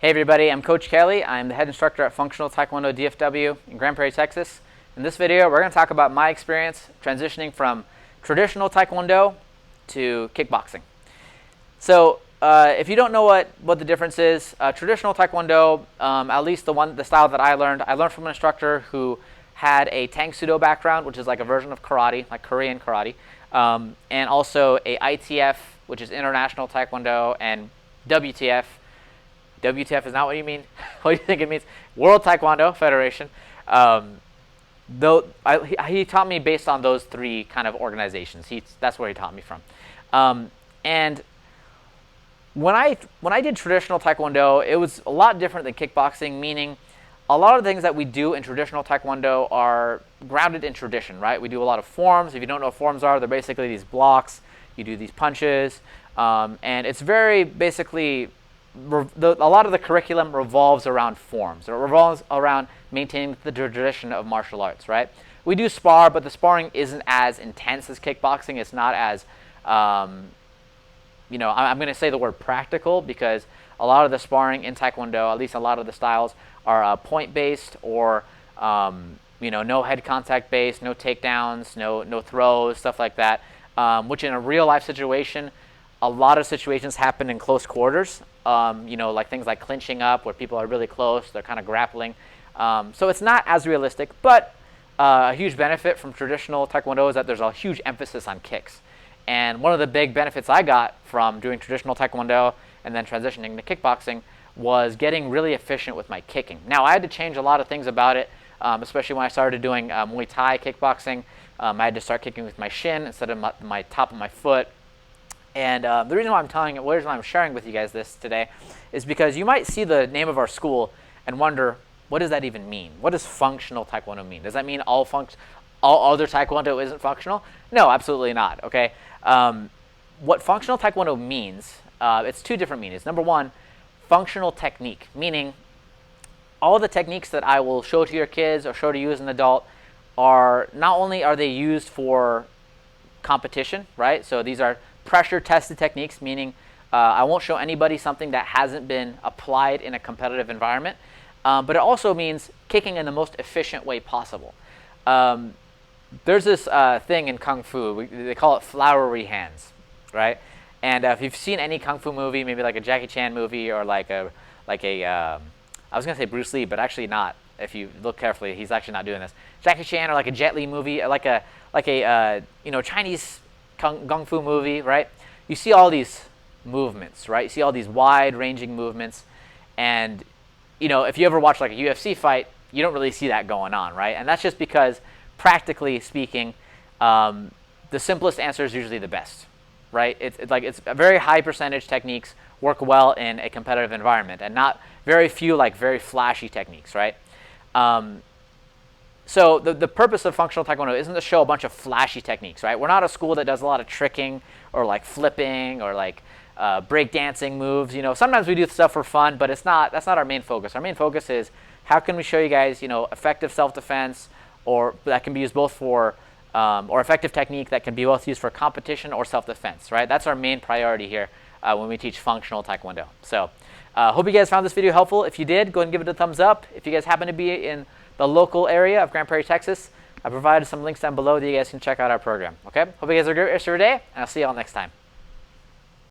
Hey everybody, I'm Coach Kelly. I'm the head instructor at Functional Taekwondo DFW in Grand Prairie, Texas. In this video, we're going to talk about my experience transitioning from traditional Taekwondo to kickboxing. So if you don't know what the difference is, traditional Taekwondo, at least the style that I learned from an instructor who had a Tang Sudo background, which is like a version of karate, like Korean karate, and also a ITF, which is International Taekwondo, and WTF. WTF is not what you mean. What do you think it means? World Taekwondo Federation. He taught me based on those three kind of organizations. That's where he taught me from. And when I did traditional Taekwondo, it was a lot different than kickboxing, meaning a lot of the things that we do in traditional Taekwondo are grounded in tradition, right? We do a lot of forms. If you don't know what forms are, they're basically these blocks. You do these punches. And it's very basically... a lot of the curriculum revolves around forms. It revolves around maintaining the tradition of martial arts, right? We do spar, but the sparring isn't as intense as kickboxing. It's not as, I'm going to say the word practical, because a lot of the sparring in Taekwondo, at least a lot of the styles, are point-based or, no head contact based, no takedowns, no throws, stuff like that, which in a real-life situation, a lot of situations happen in close quarters, like things like clinching up where people are really close, they're kind of grappling. So it's not as realistic, but a huge benefit from traditional Taekwondo is that there's a huge emphasis on kicks. And one of the big benefits I got from doing traditional Taekwondo and then transitioning to kickboxing was getting really efficient with my kicking. Now, I had to change a lot of things about it, especially when I started doing Muay Thai kickboxing. I had to start kicking with my shin instead of my top of my foot. And the reason why I'm sharing with you guys this today is because you might see the name of our school and wonder, what does that even mean? What does functional Taekwondo mean? Does that mean all other Taekwondo isn't functional? No, absolutely not, okay? What functional Taekwondo means, it's two different meanings. Number one, functional technique, meaning all the techniques that I will show to your kids or show to you as an adult are, not only are they used for competition, right? So these are pressure tested techniques, meaning I won't show anybody something that hasn't been applied in a competitive environment, but it also means kicking in the most efficient way possible. There's this thing in Kung Fu, they call it flowery hands, right? And if you've seen any Kung Fu movie, maybe like a Jackie Chan movie or I was going to say Bruce Lee, but actually not. If you look carefully, he's actually not doing this. Jackie Chan or like a Jet Li movie, like a Chinese Kung Fu movie, right? You see all these movements, right? You see all these wide-ranging movements, and if you ever watch like a UFC fight, you don't really see that going on, right? And that's just because, practically speaking, the simplest answer is usually the best, right? It's a very high percentage techniques work well in a competitive environment, and not very few like very flashy techniques, right? So the purpose of functional Taekwondo isn't to show a bunch of flashy techniques, right? We're not a school that does a lot of tricking or like flipping or like breakdancing moves. Sometimes we do stuff for fun, but that's not our main focus. Our main focus is how can we show you guys, effective self-defense, or that can be used both for, or effective technique that can be both used for competition or self-defense, right? That's our main priority here when we teach functional Taekwondo. So hope you guys found this video helpful. If you did, go ahead and give it a thumbs up. If you guys happen to be in the local area of Grand Prairie, Texas, I provided some links down below that you guys can check out our program. Okay? Hope you guys have a great rest of your day, and I'll see you all next time.